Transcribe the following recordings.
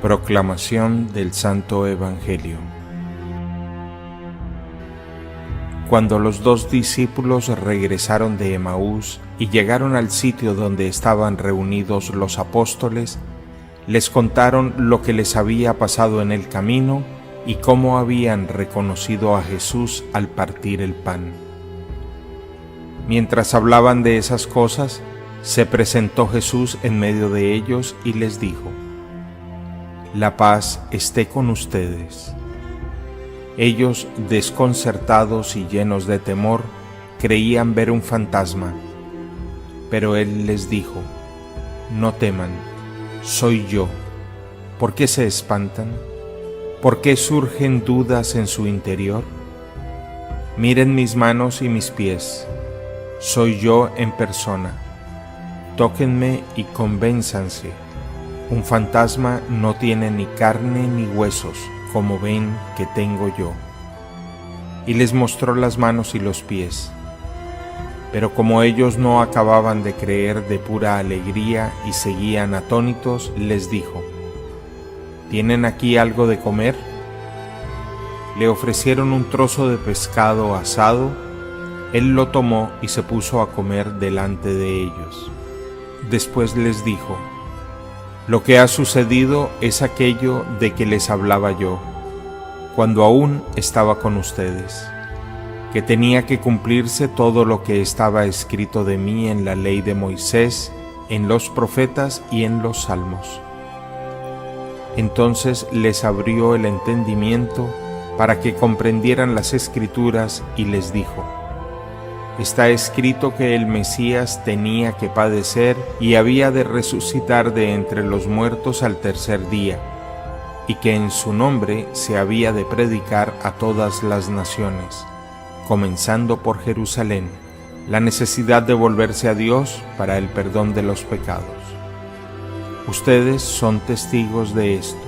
Proclamación del Santo Evangelio. Cuando los 2 discípulos regresaron de Emaús y llegaron al sitio donde estaban reunidos los apóstoles, les contaron lo que les había pasado en el camino y cómo habían reconocido a Jesús al partir el pan. Mientras hablaban de esas cosas, se presentó Jesús en medio de ellos y les dijo: «La paz esté con ustedes». Ellos, desconcertados y llenos de temor, creían ver un fantasma. Pero él les dijo: «No teman, soy yo». ¿Por qué se espantan? ¿Por qué surgen dudas en su interior? Miren mis manos y mis pies. Soy yo en persona. Tóquenme y convénzanse. Un fantasma no tiene ni carne ni huesos, como ven que tengo yo. Y les mostró las manos y los pies. Pero como ellos no acababan de creer de pura alegría y seguían atónitos, les dijo: «¿Tienen aquí algo de comer?». Le ofrecieron un trozo de pescado asado. Él lo tomó y se puso a comer delante de ellos. Después les dijo: «Lo que ha sucedido es aquello de que les hablaba yo, cuando aún estaba con ustedes, que tenía que cumplirse todo lo que estaba escrito de mí en la ley de Moisés, en los profetas y en los salmos». Entonces les abrió el entendimiento para que comprendieran las Escrituras y les dijo: «Está escrito que el Mesías tenía que padecer y había de resucitar de entre los muertos al tercer día, y que en su nombre se había de predicar a todas las naciones, comenzando por Jerusalén, la necesidad de volverse a Dios para el perdón de los pecados. Ustedes son testigos de esto».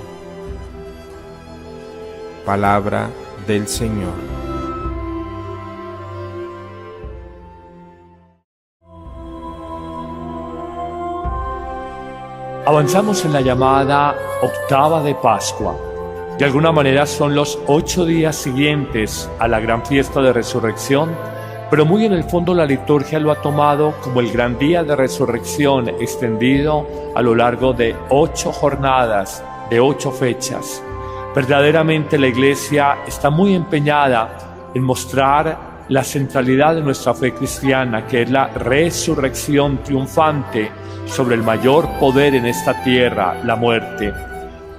Palabra del Señor. Avanzamos en la llamada octava de Pascua. De alguna manera son los 8 días siguientes a la gran fiesta de resurrección, pero muy en el fondo la liturgia lo ha tomado como el gran día de resurrección extendido a lo largo de 8 jornadas, de 8 fechas. Verdaderamente la Iglesia está muy empeñada en mostrar la centralidad de nuestra fe cristiana, que es la resurrección triunfante sobre el mayor poder en esta tierra, la muerte.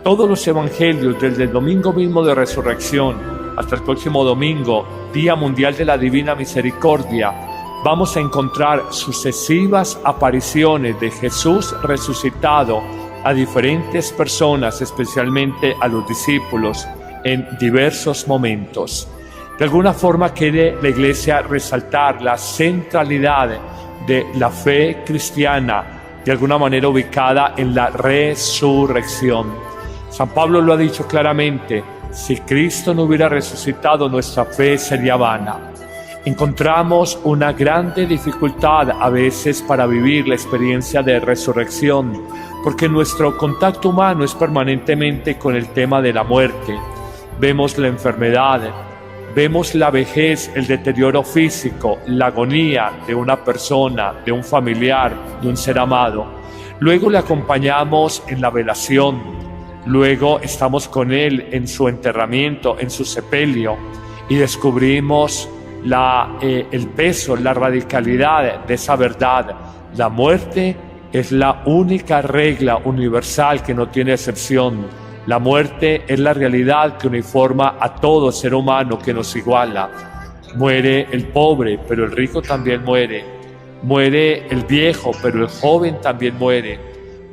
Todos los evangelios, desde el domingo mismo de resurrección hasta el próximo domingo, Día Mundial de la Divina Misericordia, vamos a encontrar sucesivas apariciones de Jesús resucitado a diferentes personas, especialmente a los discípulos, en diversos momentos. De alguna forma quiere la Iglesia resaltar la centralidad de la fe cristiana, de alguna manera ubicada en la resurrección. San Pablo lo ha dicho claramente: si Cristo no hubiera resucitado, nuestra fe sería vana. Encontramos una grande dificultad a veces para vivir la experiencia de resurrección, porque nuestro contacto humano es permanentemente con el tema de la muerte. Vemos la enfermedad, vemos la vejez, el deterioro físico, la agonía de una persona, de un familiar, de un ser amado. Luego le acompañamos en la velación, luego estamos con él en su enterramiento, en su sepelio, y descubrimos el peso, la radicalidad de esa verdad. La muerte es la única regla universal que no tiene excepción. La muerte es la realidad que uniforma a todo ser humano, que nos iguala. Muere el pobre, pero el rico también muere. Muere el viejo, pero el joven también muere.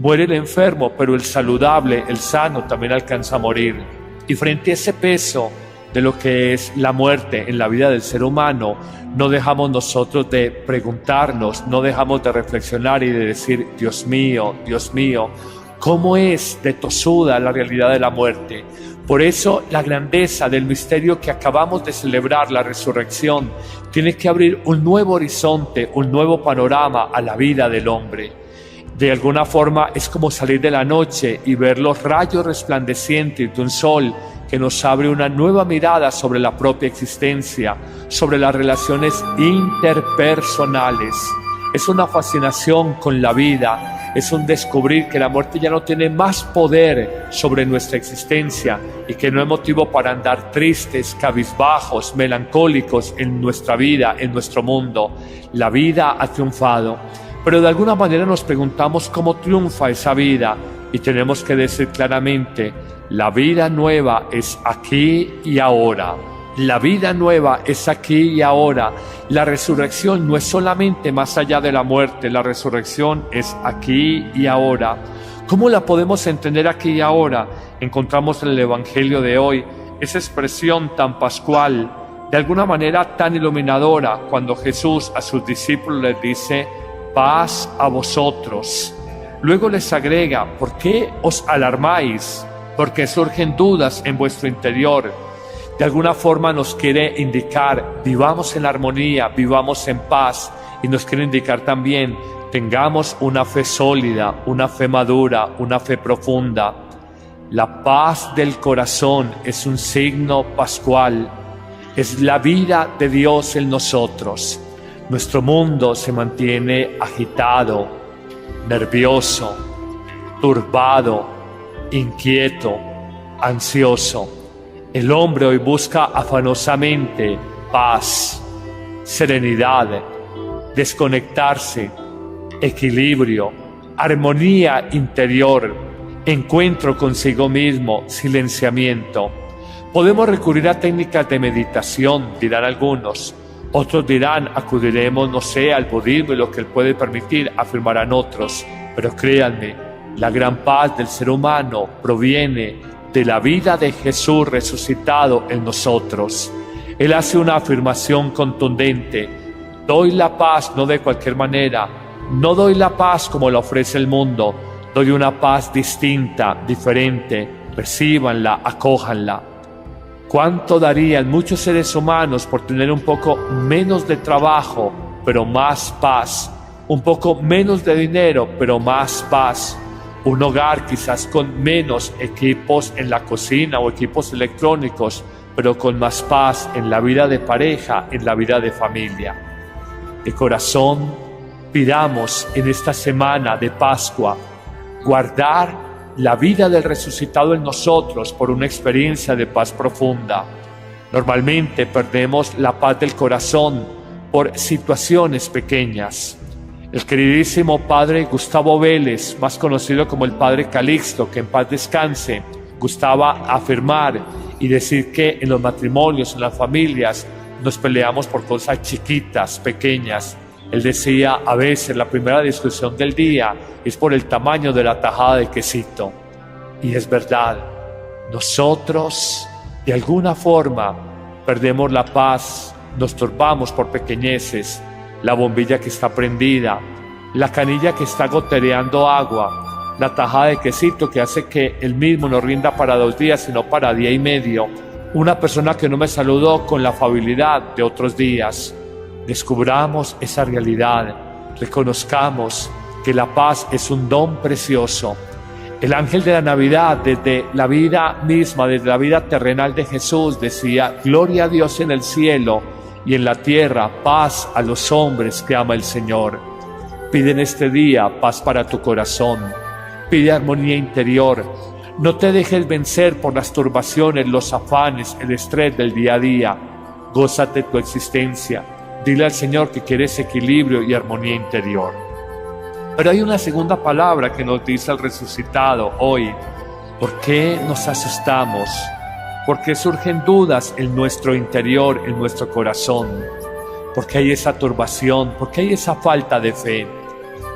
Muere el enfermo, pero el saludable, el sano, también alcanza a morir. Y frente a ese peso de lo que es la muerte en la vida del ser humano, no dejamos nosotros de preguntarnos, no dejamos de reflexionar y de decir: Dios mío, ¿cómo es de tosuda la realidad de la muerte? Por eso la grandeza del misterio que acabamos de celebrar, la resurrección, tiene que abrir un nuevo horizonte, un nuevo panorama a la vida del hombre. De alguna forma es como salir de la noche y ver los rayos resplandecientes de un sol que nos abre una nueva mirada sobre la propia existencia, sobre las relaciones interpersonales. Es una fascinación con la vida, es un descubrir que la muerte ya no tiene más poder sobre nuestra existencia y que no hay motivo para andar tristes, cabizbajos, melancólicos en nuestra vida, en nuestro mundo. La vida ha triunfado, pero de alguna manera nos preguntamos cómo triunfa esa vida y tenemos que decir claramente: la vida nueva es aquí y ahora. La vida nueva es aquí y ahora. La resurrección no es solamente más allá de la muerte, la resurrección es aquí y ahora. ¿Cómo la podemos entender aquí y ahora? Encontramos en el Evangelio de hoy esa expresión tan pascual, de alguna manera tan iluminadora, cuando Jesús a sus discípulos les dice: paz a vosotros. Luego les agrega: ¿por qué os alarmáis? Porque surgen dudas en vuestro interior. De alguna forma nos quiere indicar: vivamos en armonía, vivamos en paz, y nos quiere indicar también: tengamos una fe sólida, una fe madura, una fe profunda. La paz del corazón es un signo pascual, es la vida de Dios en nosotros. Nuestro mundo se mantiene agitado, nervioso, turbado, inquieto, ansioso. El hombre hoy busca afanosamente paz, serenidad, desconectarse, equilibrio, armonía interior, encuentro consigo mismo, silenciamiento. Podemos recurrir a técnicas de meditación, dirán algunos. Otros dirán: acudiremos, no sé, al budismo y lo que él puede permitir, afirmarán otros. Pero créanme, la gran paz del ser humano proviene de la vida de Jesús resucitado en nosotros. Él hace una afirmación contundente: doy la paz no de cualquier manera, no doy la paz como la ofrece el mundo, doy una paz distinta, diferente, recíbanla, acójanla. ¿Cuánto darían muchos seres humanos por tener un poco menos de trabajo, pero más paz? Un poco menos de dinero, pero más paz. Un hogar quizás con menos equipos en la cocina o equipos electrónicos, pero con más paz en la vida de pareja, en la vida de familia. De corazón, pidamos en esta semana de Pascua guardar la vida del resucitado en nosotros por una experiencia de paz profunda. Normalmente perdemos la paz del corazón por situaciones pequeñas. El queridísimo padre Gustavo Vélez, más conocido como el padre Calixto, que en paz descanse, gustaba afirmar y decir que en los matrimonios, en las familias, nos peleamos por cosas chiquitas, pequeñas. Él decía: a veces la primera discusión del día es por el tamaño de la tajada de quesito. Y es verdad, nosotros de alguna forma perdemos la paz, nos turbamos por pequeñeces. La bombilla que está prendida, la canilla que está gotereando agua, la tajada de quesito que hace que el mismo no rinda para 2 días, sino para día y medio, una persona que no me saludó con la afabilidad de otros días. Descubramos esa realidad, reconozcamos que la paz es un don precioso. El ángel de la Navidad, desde la vida misma, desde la vida terrenal de Jesús, decía: gloria a Dios en el cielo, y en la tierra paz a los hombres que ama el Señor. Pide en este día paz para tu corazón, pide armonía interior. No te dejes vencer por las turbaciones, los afanes, el estrés del día a día. Gózate tu existencia. Dile al Señor que quieres equilibrio y armonía interior. Pero hay una segunda palabra que nos dice el resucitado hoy. ¿Por qué nos asustamos? ¿Por qué surgen dudas en nuestro interior, en nuestro corazón? ¿Por qué hay esa turbación? ¿Por qué hay esa falta de fe?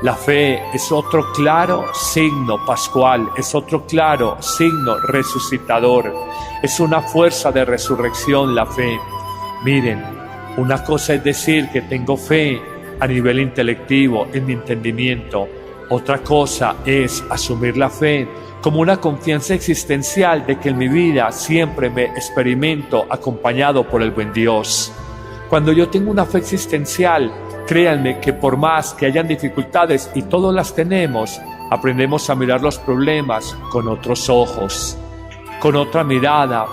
La fe es otro claro signo pascual, es otro claro signo resucitador. Es una fuerza de resurrección la fe. Miren, una cosa es decir que tengo fe a nivel intelectivo, en mi entendimiento. Otra cosa es asumir la fe como una confianza existencial de que en mi vida siempre me experimento acompañado por el buen Dios. Cuando yo tengo una fe existencial, créanme que por más que hayan dificultades, y todos las tenemos, aprendemos a mirar los problemas con otros ojos, con otra mirada,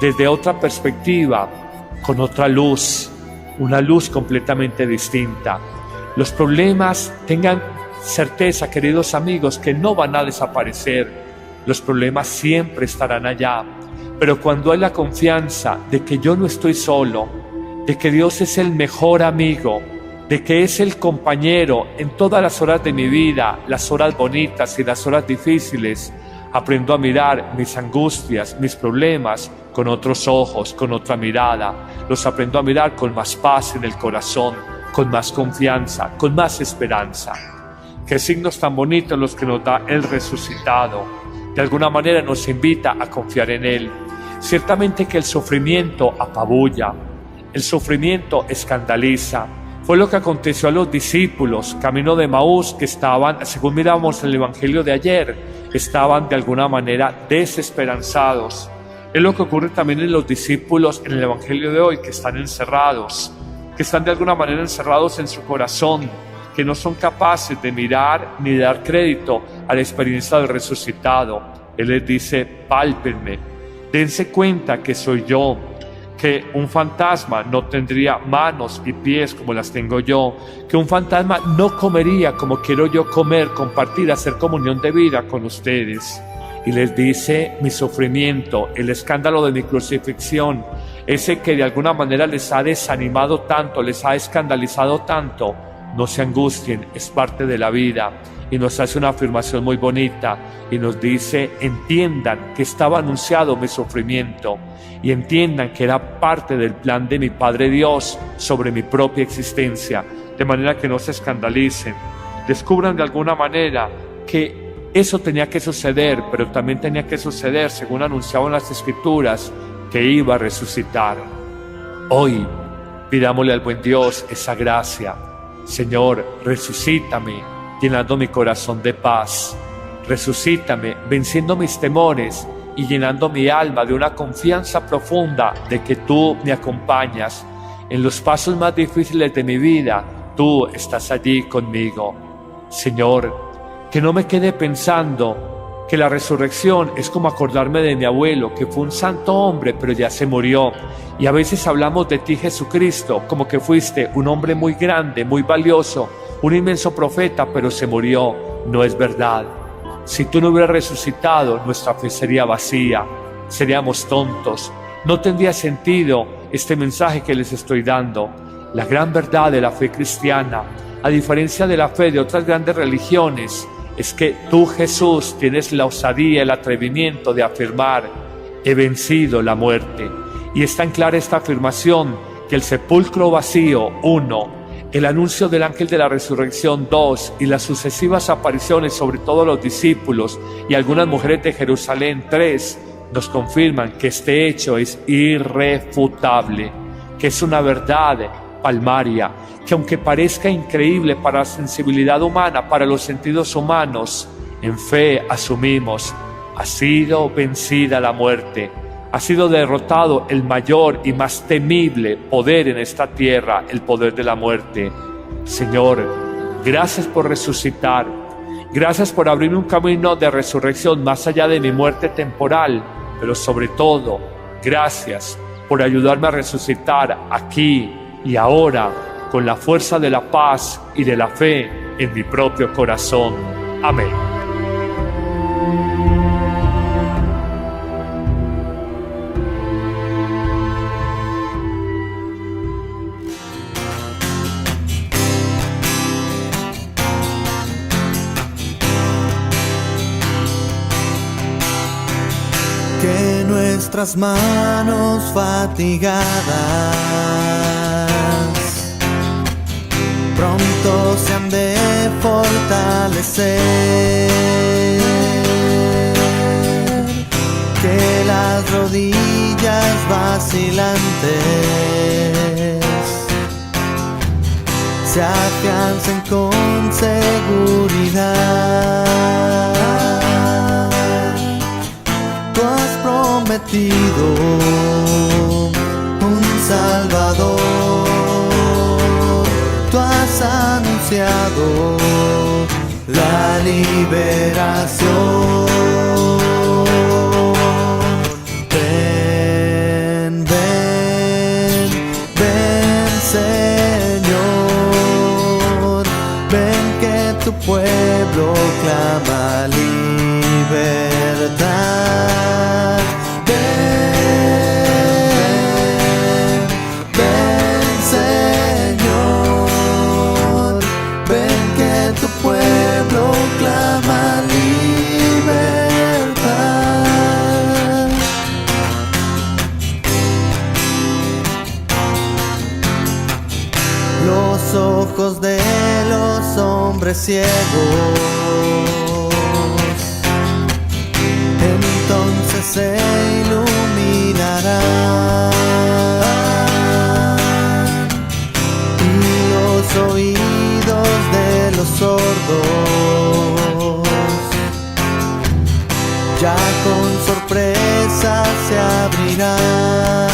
desde otra perspectiva, con otra luz, una luz completamente distinta. Los problemas, tengan certeza, queridos amigos, que no van a desaparecer. Los problemas siempre estarán allá, pero cuando hay la confianza de que yo no estoy solo, de que Dios es el mejor amigo, de que es el compañero en todas las horas de mi vida, las horas bonitas y las horas difíciles, aprendo a mirar mis angustias, mis problemas con otros ojos, con otra mirada. Los aprendo a mirar con más paz en el corazón, con más confianza, con más esperanza. Qué signos tan bonitos los que nos da el resucitado. De alguna manera nos invita a confiar en Él. Ciertamente que el sufrimiento apabulla, el sufrimiento escandaliza. Fue lo que aconteció a los discípulos camino de Emaús, que estaban, según miramos en el Evangelio de ayer, estaban de alguna manera desesperanzados. Es lo que ocurre también en los discípulos en el Evangelio de hoy, que están encerrados, que están de alguna manera encerrados en su corazón, que no son capaces de mirar ni de dar crédito a la experiencia del resucitado. Él les dice: pálpenme, dense cuenta que soy yo, que un fantasma no tendría manos y pies como las tengo yo, que un fantasma no comería como quiero yo comer, compartir, hacer comunión de vida con ustedes. Y les dice: mi sufrimiento, el escándalo de mi crucifixión, ese que de alguna manera les ha desanimado tanto, les ha escandalizado tanto, no se angustien, es parte de la vida. Y nos hace una afirmación muy bonita y nos dice: entiendan que estaba anunciado mi sufrimiento y entiendan que era parte del plan de mi Padre Dios sobre mi propia existencia, de manera que no se escandalicen. Descubran de alguna manera que eso tenía que suceder, pero también tenía que suceder, según anunciaban las Escrituras, que iba a resucitar. Hoy pidámosle al buen Dios esa gracia. Señor, resucítame, llenando mi corazón de paz. Resucítame, venciendo mis temores y llenando mi alma de una confianza profunda de que tú me acompañas. En los pasos más difíciles de mi vida, tú estás allí conmigo. Señor, que no me quede pensando que la resurrección es como acordarme de mi abuelo, que fue un santo hombre, pero ya se murió. Y a veces hablamos de ti, Jesucristo, como que fuiste un hombre muy grande, muy valioso, un inmenso profeta, pero se murió. No es verdad. Si tú no hubieras resucitado, nuestra fe sería vacía, seríamos tontos. No tendría sentido este mensaje que les estoy dando. La gran verdad de la fe cristiana, a diferencia de la fe de otras grandes religiones, es que tú, Jesús, tienes la osadía, el atrevimiento de afirmar: he vencido la muerte. Y es tan clara esta afirmación que el sepulcro vacío, 1, el anuncio del ángel de la resurrección, 2, y las sucesivas apariciones sobre todos los discípulos y algunas mujeres de Jerusalén, 3, nos confirman que este hecho es irrefutable, que es una verdad palmaria, que aunque parezca increíble para la sensibilidad humana, para los sentidos humanos, en fe asumimos: ha sido vencida la muerte, ha sido derrotado el mayor y más temible poder en esta tierra, el poder de la muerte. Señor, gracias por resucitar, gracias por abrirme un camino de resurrección más allá de mi muerte temporal, pero sobre todo, gracias por ayudarme a resucitar aquí y ahora, con la fuerza de la paz y de la fe en mi propio corazón. Amén. Que nuestras manos fatigadas pronto se han de fortalecer, que las rodillas vacilantes se afiancen con seguridad. Tú has prometido un Salvador tú has anunciado la liberación. Ven, ven, ven, Señor, ven que tu pueblo clama libertad. Ven, ven, Señor, ven que tu pueblo clama libertad. Los ojos de los hombres ciegos entonces se iluminarán, y los oídos de los sordos ya con sorpresa se abrirán.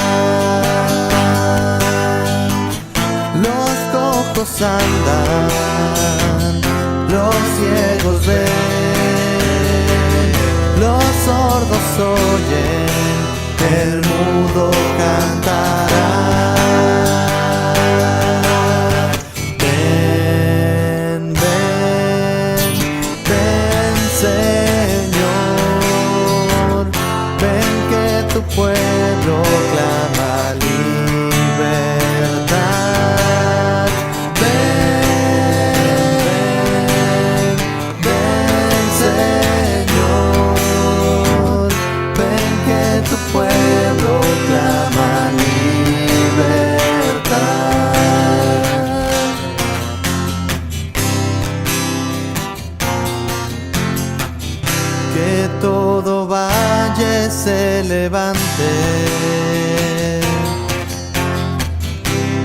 Los cojos andan, los ciegos ven, los sordos oyen, el mudo cantará. Ven, ven, ven, Señor, ven que tu pueblo clama libertad. Ven, ven, Señor, ven que tu pueblo clama libertad. Que todo valle se levante,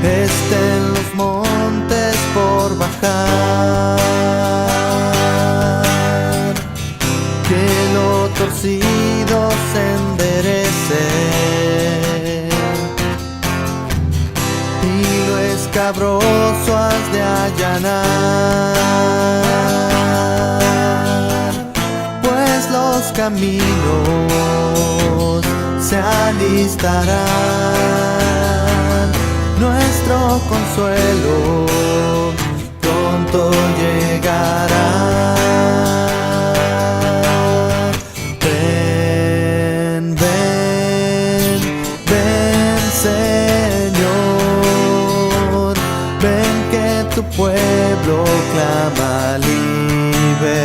estén los montes por bajar, que lo torcido se enderece y lo escabroso has de allanar, pues los caminos se alistarán, nuestro consuelo pronto llegará. Ven, ven, ven, Señor, ven que tu pueblo clama libertad.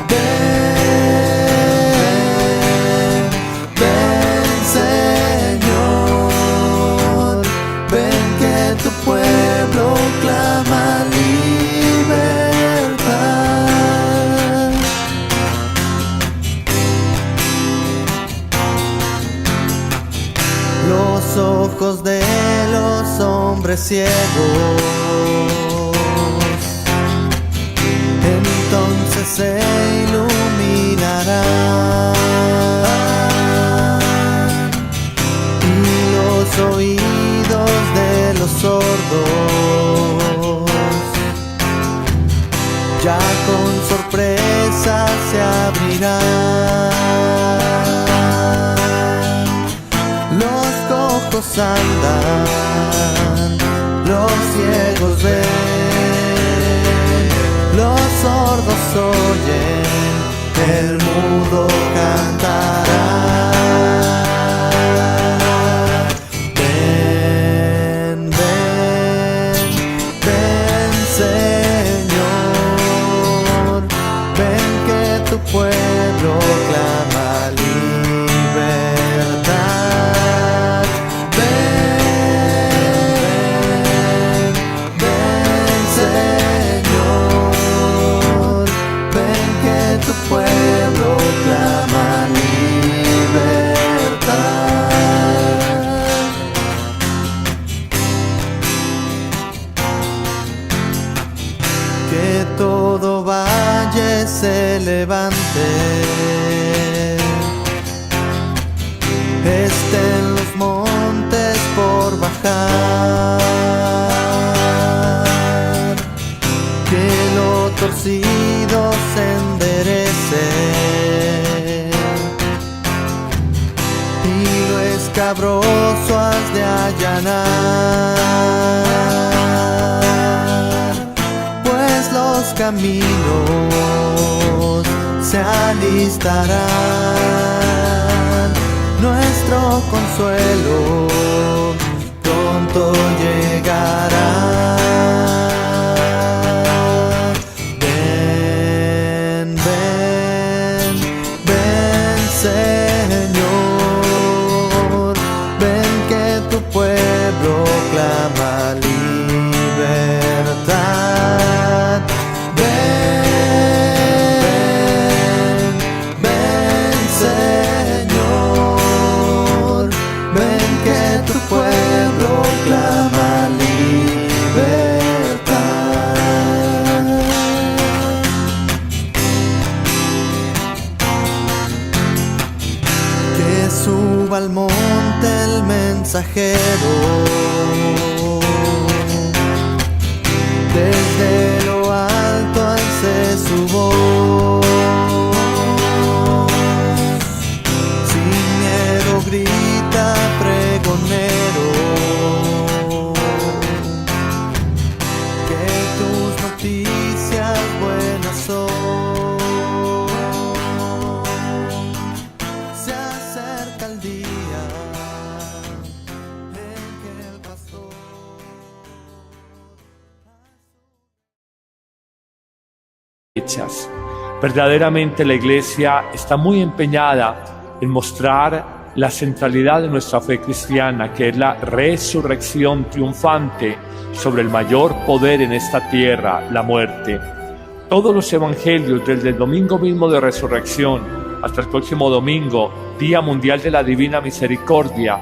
Ven, ven, Señor, ven que tu pueblo clama libertad. Los ojos de los hombres ciegos entonces se iluminarán, y los oídos de los sordos ya con sorpresa se abrirán. Los cojos andan, los ciegos ven, los sordos oyen, el mudo cantará. Ven, ven, ven, Señor, ven que tu pueblo clama libertad. Ven, ven, Señor, ven que tu pueblo clama libertad. Que todo valle se levante, estén los montes por bajar, escabroso has de allanar, pues los caminos se alistarán. Nuestro consuelo pronto llegará. Ven, ven, ven, Señor, ven que tu pueblo clama libertad. Ven, ven, Señor, ven que tu pueblo clama libertad. Que suba al monte el mensajero, desde lo alto alce su voz, sin miedo grita pregonero, que tus noticias buenas son. Se acerca el día en que el pastor hechas. Verdaderamente la Iglesia está muy empeñada en mostrar la centralidad de nuestra fe cristiana, que es la resurrección triunfante sobre el mayor poder en esta tierra, la muerte. Todos los evangelios, desde el domingo mismo de resurrección hasta el próximo domingo, Día Mundial de la Divina Misericordia,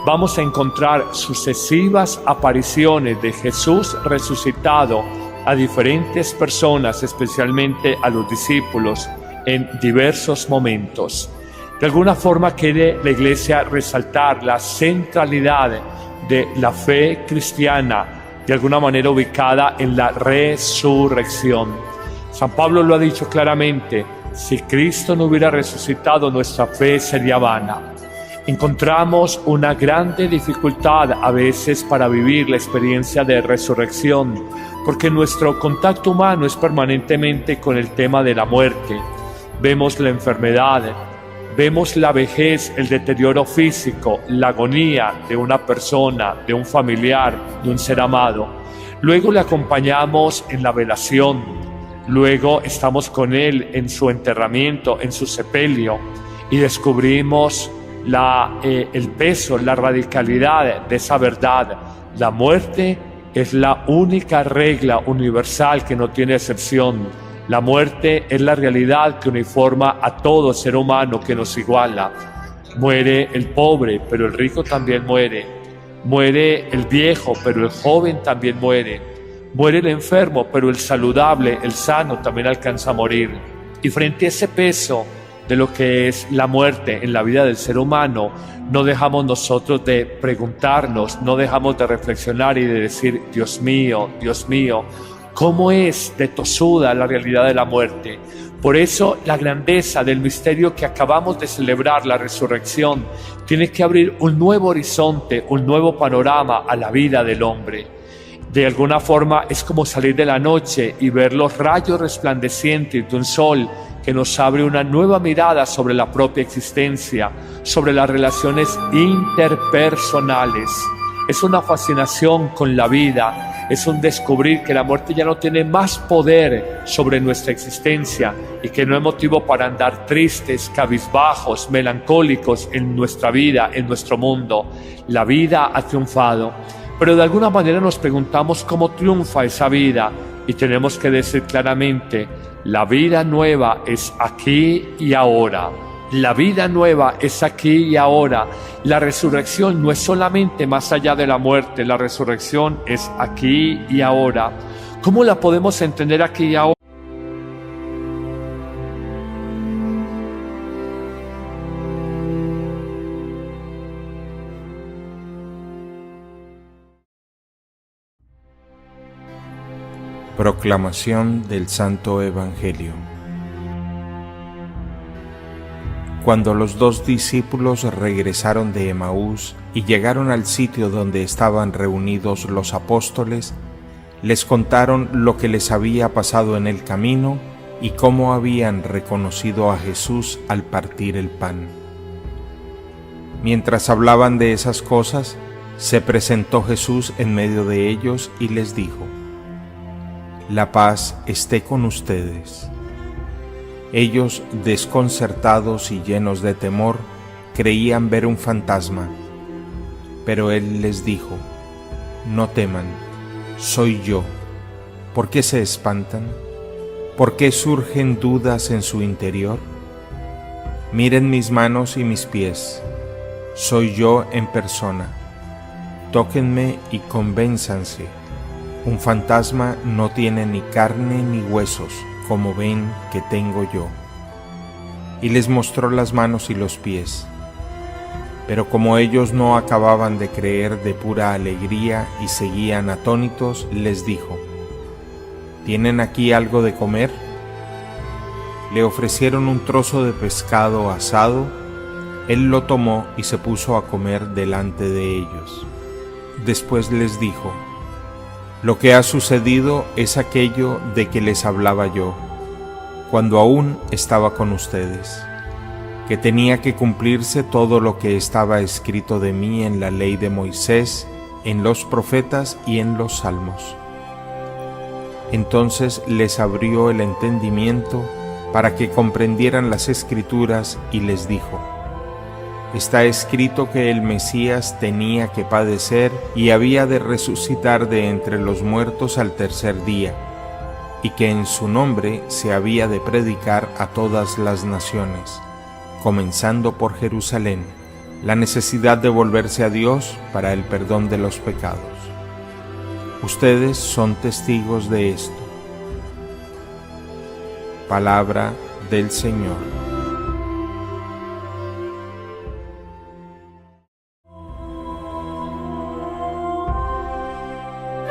vamos a encontrar sucesivas apariciones de Jesús resucitado a diferentes personas, especialmente a los discípulos, en diversos momentos. De alguna forma quiere la Iglesia resaltar la centralidad de la fe cristiana, de alguna manera ubicada en la resurrección. San Pablo lo ha dicho claramente: si Cristo no hubiera resucitado, nuestra fe sería vana. Encontramos una grande dificultad a veces para vivir la experiencia de resurrección, porque nuestro contacto humano es permanentemente con el tema de la muerte. Vemos la enfermedad, vemos la vejez, el deterioro físico, la agonía de una persona, de un familiar, de un ser amado. Luego le acompañamos en la velación, luego estamos con él en su enterramiento, en su sepelio, y descubrimos el peso, la radicalidad de esa verdad. La muerte es la única regla universal que no tiene excepción. La muerte es la realidad que uniforma a todo ser humano, que nos iguala. Muere el pobre, pero el rico también muere. Muere el viejo, pero el joven también muere. Muere el enfermo, pero el saludable, el sano, también alcanza a morir. Y frente a ese peso de lo que es la muerte en la vida del ser humano, no dejamos nosotros de preguntarnos, no dejamos de reflexionar y de decir: Dios mío, ¿cómo es de tosuda la realidad de la muerte? Por eso la grandeza del misterio que acabamos de celebrar, la resurrección, tiene que abrir un nuevo horizonte, un nuevo panorama a la vida del hombre. De alguna forma es como salir de la noche y ver los rayos resplandecientes de un sol que nos abre una nueva mirada sobre la propia existencia, sobre las relaciones interpersonales. Es una fascinación con la vida, es un descubrir que la muerte ya no tiene más poder sobre nuestra existencia y que no es motivo para andar tristes, cabizbajos, melancólicos en nuestra vida, en nuestro mundo. La vida ha triunfado, pero de alguna manera nos preguntamos cómo triunfa esa vida, y tenemos que decir claramente: la vida nueva es aquí y ahora. La vida nueva es aquí y ahora. La resurrección no es solamente más allá de la muerte, la resurrección es aquí y ahora. ¿Cómo la podemos entender aquí y ahora? Proclamación del Santo Evangelio. Cuando los dos discípulos regresaron de Emaús y llegaron al sitio donde estaban reunidos los apóstoles, les contaron lo que les había pasado en el camino y cómo habían reconocido a Jesús al partir el pan. Mientras hablaban de esas cosas, se presentó Jesús en medio de ellos y les dijo: «La paz esté con ustedes». Ellos, desconcertados y llenos de temor, creían ver un fantasma. Pero él les dijo: «No teman, soy yo». ¿Por qué se espantan? ¿Por qué surgen dudas en su interior? Miren mis manos y mis pies. Soy yo en persona. Tóquenme y convénzanse. Un fantasma no tiene ni carne ni huesos, como ven que tengo yo. Y les mostró las manos y los pies. Pero como ellos no acababan de creer de pura alegría y seguían atónitos, les dijo: ¿Tienen aquí algo de comer? Le ofrecieron un trozo de pescado asado. Él lo tomó y se puso a comer delante de ellos. Después les dijo: «Lo que ha sucedido es aquello de que les hablaba yo, cuando aún estaba con ustedes, que tenía que cumplirse todo lo que estaba escrito de mí en la ley de Moisés, en los profetas y en los salmos». Entonces les abrió el entendimiento para que comprendieran las Escrituras y les dijo: «Está escrito que el Mesías tenía que padecer y había de resucitar de entre los muertos al tercer día, y que en su nombre se había de predicar a todas las naciones, comenzando por Jerusalén, la necesidad de volverse a Dios para el perdón de los pecados. Ustedes son testigos de esto». Palabra del Señor.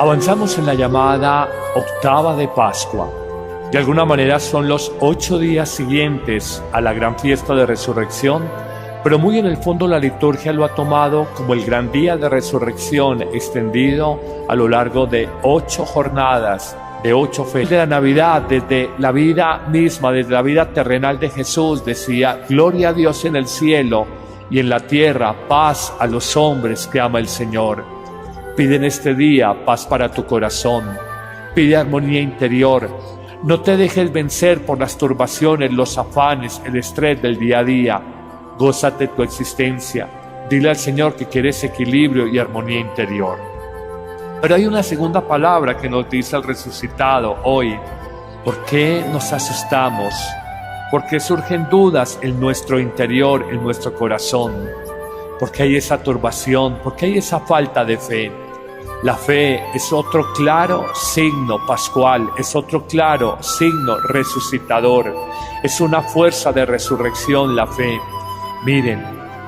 Avanzamos en la llamada octava de Pascua. De alguna manera son los 8 días siguientes a la gran fiesta de resurrección, pero muy en el fondo la liturgia lo ha tomado como el gran día de resurrección extendido a lo largo de 8 jornadas, de 8 fechas. De la Navidad, desde la vida misma, desde la vida terrenal de Jesús, decía: «Gloria a Dios en el cielo y en la tierra, paz a los hombres que ama el Señor». Pide en este día paz para tu corazón, pide armonía interior, no te dejes vencer por las turbaciones, los afanes, el estrés del día a día. Gózate tu existencia, dile al Señor que quieres equilibrio y armonía interior. Pero hay una segunda palabra que nos dice el resucitado hoy. ¿Por qué nos asustamos? ¿Por qué surgen dudas en nuestro interior, en nuestro corazón? ¿Por qué hay esa turbación? ¿Por qué hay esa falta de fe? La fe es otro claro signo pascual, es otro claro signo resucitador, es una fuerza de resurrección la fe. Miren,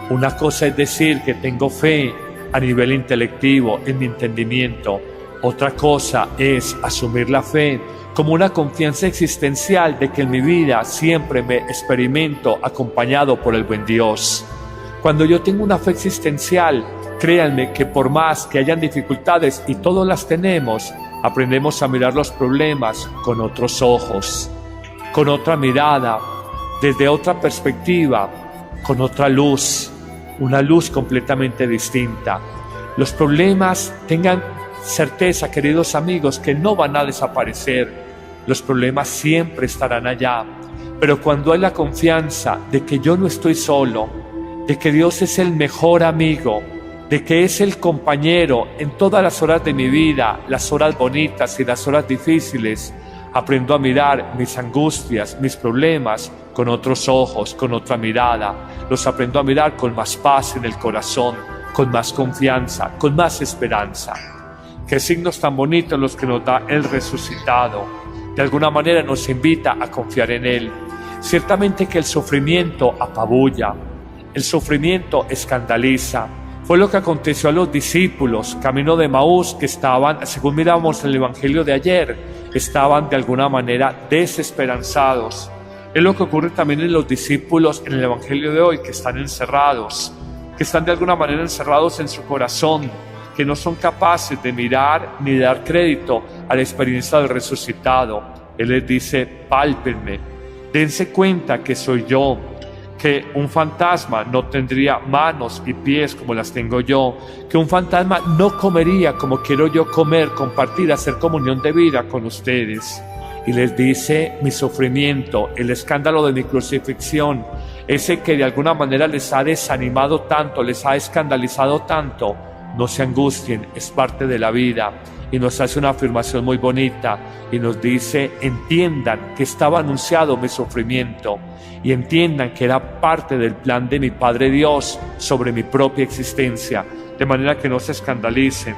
una cosa es decir que tengo fe a nivel intelectivo, en mi entendimiento. Otra cosa es asumir la fe como una confianza existencial de que en mi vida siempre me experimento acompañado por el buen Dios. Cuando yo tengo una fe existencial, créanme que por más que hayan dificultades, y todos las tenemos, aprendemos a mirar los problemas con otros ojos, con otra mirada, desde otra perspectiva, con otra luz, una luz completamente distinta. Los problemas, tengan certeza, queridos amigos, que no van a desaparecer. Los problemas siempre estarán allá, pero cuando hay la confianza de que yo no estoy solo, de que Dios es el mejor amigo, de que es el compañero en todas las horas de mi vida, las horas bonitas y las horas difíciles, aprendo a mirar mis angustias, mis problemas con otros ojos, con otra mirada. Los aprendo a mirar con más paz en el corazón, con más confianza, con más esperanza. Qué signos tan bonitos los que nos da el resucitado. De alguna manera nos invita a confiar en Él. Ciertamente que el sufrimiento apabulla, el sufrimiento escandaliza. Fue lo que aconteció a los discípulos camino de Emaús, que estaban, según miramos en el Evangelio de ayer, estaban de alguna manera desesperanzados. Es lo que ocurre también en los discípulos en el Evangelio de hoy, que están encerrados, que están de alguna manera encerrados en su corazón, que no son capaces de mirar ni de dar crédito a la experiencia del resucitado. Él les dice: pálpenme, dense cuenta que soy yo, que un fantasma no tendría manos y pies como las tengo yo, que un fantasma no comería como quiero yo comer, compartir, hacer comunión de vida con ustedes. Y les dice: mi sufrimiento, el escándalo de mi crucifixión, ese que de alguna manera les ha desanimado tanto, les ha escandalizado tanto, no se angustien, es parte de la vida. Y nos hace una afirmación muy bonita y nos dice: entiendan que estaba anunciado mi sufrimiento y entiendan que era parte del plan de mi Padre Dios sobre mi propia existencia, de manera que no se escandalicen,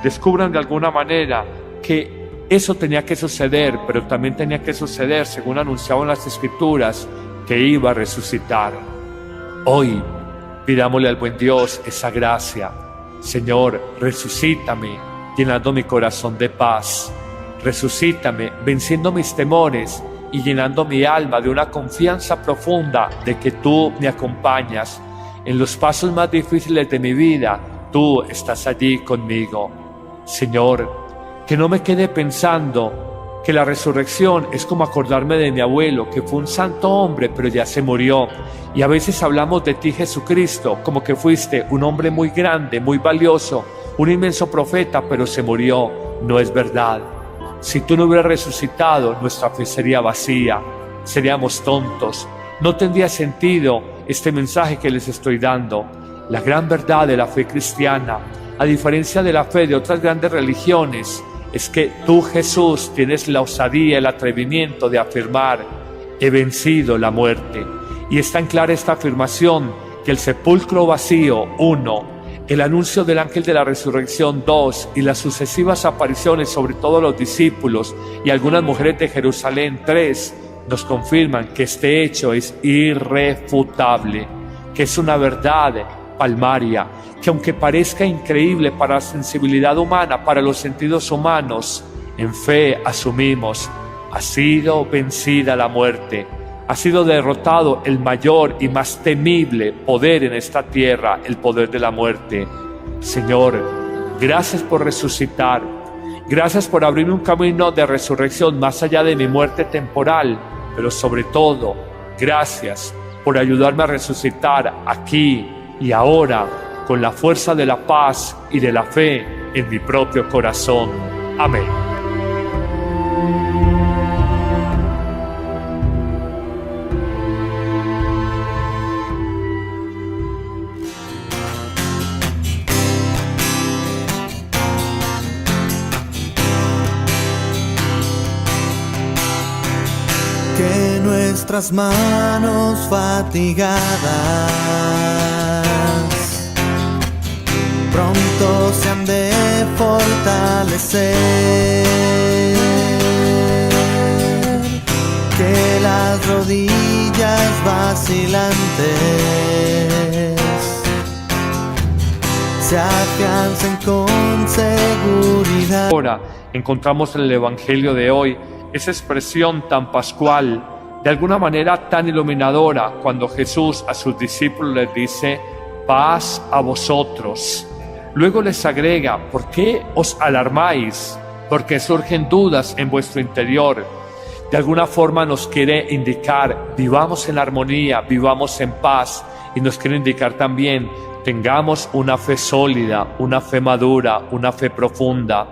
descubran de alguna manera que eso tenía que suceder, pero también tenía que suceder, según anunciaban las Escrituras, que iba a resucitar. Hoy pidámosle al buen Dios esa gracia. Señor, resucítame, llenando mi corazón de paz. Resucítame, venciendo mis temores y llenando mi alma de una confianza profunda de que tú me acompañas. En los pasos más difíciles de mi vida, tú estás allí conmigo. Señor, que no me quede pensando que la resurrección es como acordarme de mi abuelo, que fue un santo hombre, pero ya se murió. Y a veces hablamos de ti, Jesucristo, como que fuiste un hombre muy grande, muy valioso, un inmenso profeta, pero se murió. No es verdad. Si tú no hubieras resucitado, nuestra fe sería vacía, seríamos tontos. No tendría sentido este mensaje que les estoy dando. La gran verdad de la fe cristiana, a diferencia de la fe de otras grandes religiones, es que tú, Jesús, tienes la osadía, el atrevimiento de afirmar: he vencido la muerte. Y es tan clara esta afirmación que el sepulcro vacío, 1, el anuncio del ángel de la resurrección, 2, y las sucesivas apariciones sobre todos los discípulos y algunas mujeres de Jerusalén, 3, nos confirman que este hecho es irrefutable, que es una verdad palmaria, que aunque parezca increíble para la sensibilidad humana, para los sentidos humanos, en fe asumimos: ha sido vencida la muerte, ha sido derrotado el mayor y más temible poder en esta tierra, el poder de la muerte. Señor, gracias por resucitar, gracias por abrirme un camino de resurrección más allá de mi muerte temporal, pero sobre todo, gracias por ayudarme a resucitar aquí y ahora, con la fuerza de la paz y de la fe en mi propio corazón. Amén. Que nuestras manos fatigadas pronto se han de fortalecer, que las rodillas vacilantes se afiancen con seguridad. Ahora encontramos en el Evangelio de hoy esa expresión tan pascual, de alguna manera tan iluminadora, cuando Jesús a sus discípulos les dice: paz a vosotros. Luego les agrega: ¿por qué os alarmáis? Porque surgen dudas en vuestro interior. De alguna forma nos quiere indicar: vivamos en armonía, vivamos en paz. Y nos quiere indicar también: tengamos una fe sólida, una fe madura, una fe profunda.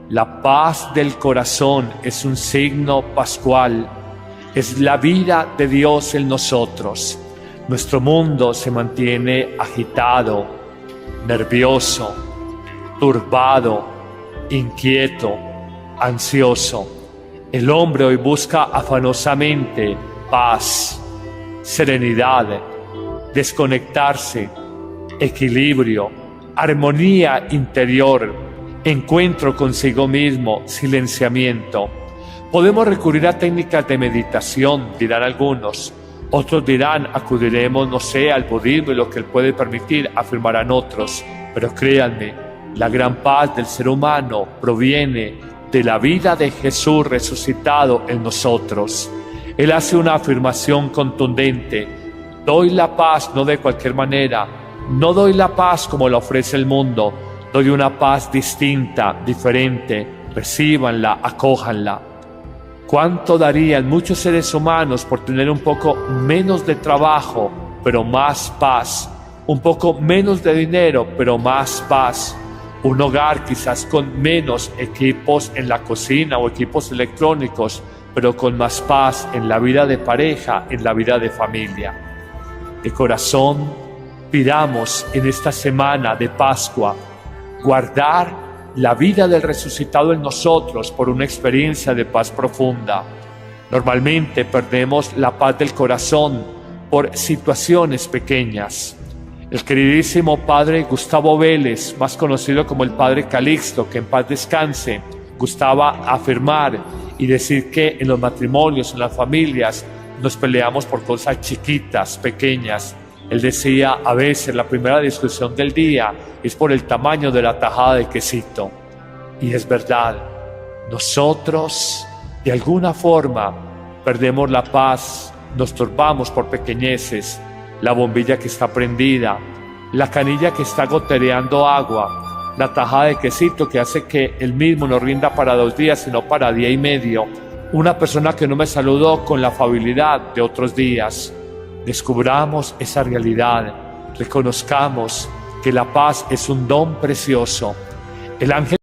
La paz del corazón es un signo pascual, es la vida de Dios en nosotros. Nuestro mundo se mantiene agitado, nervioso, turbado, inquieto, ansioso. El hombre hoy busca afanosamente paz, serenidad, desconectarse, equilibrio, armonía interior, encuentro consigo mismo, silenciamiento. Podemos recurrir a técnicas de meditación, dirán algunos. Otros dirán: acudiremos, no sé, al budismo y lo que él puede permitir, afirmarán otros. Pero créanme, la gran paz del ser humano proviene de la vida de Jesús resucitado en nosotros. Él hace una afirmación contundente: doy la paz no de cualquier manera, no doy la paz como la ofrece el mundo, doy una paz distinta, diferente, recíbanla, acójanla. ¿Cuánto darían muchos seres humanos por tener un poco menos de trabajo, pero más paz? Un poco menos de dinero, pero más paz. Un hogar quizás con menos equipos en la cocina o equipos electrónicos, pero con más paz en la vida de pareja, en la vida de familia. De corazón, pidamos en esta semana de Pascua guardar la vida del resucitado en nosotros por una experiencia de paz profunda. Normalmente perdemos la paz del corazón por situaciones pequeñas. El queridísimo padre Gustavo Vélez, más conocido como el padre Calixto, que en paz descanse, gustaba afirmar y decir que en los matrimonios, en las familias, nos peleamos por cosas chiquitas, pequeñas. Él decía, a veces la primera discusión del día es por el tamaño de la tajada de quesito. Y es verdad, nosotros de alguna forma perdemos la paz, nos turbamos por pequeñeces, la bombilla que está prendida, la canilla que está gotereando agua, la tajada de quesito que hace que el mismo no rinda para 2 días, sino para día y medio, una persona que no me saludó con la afabilidad de otros días. Descubramos esa realidad, reconozcamos que la paz es un don precioso. El ángel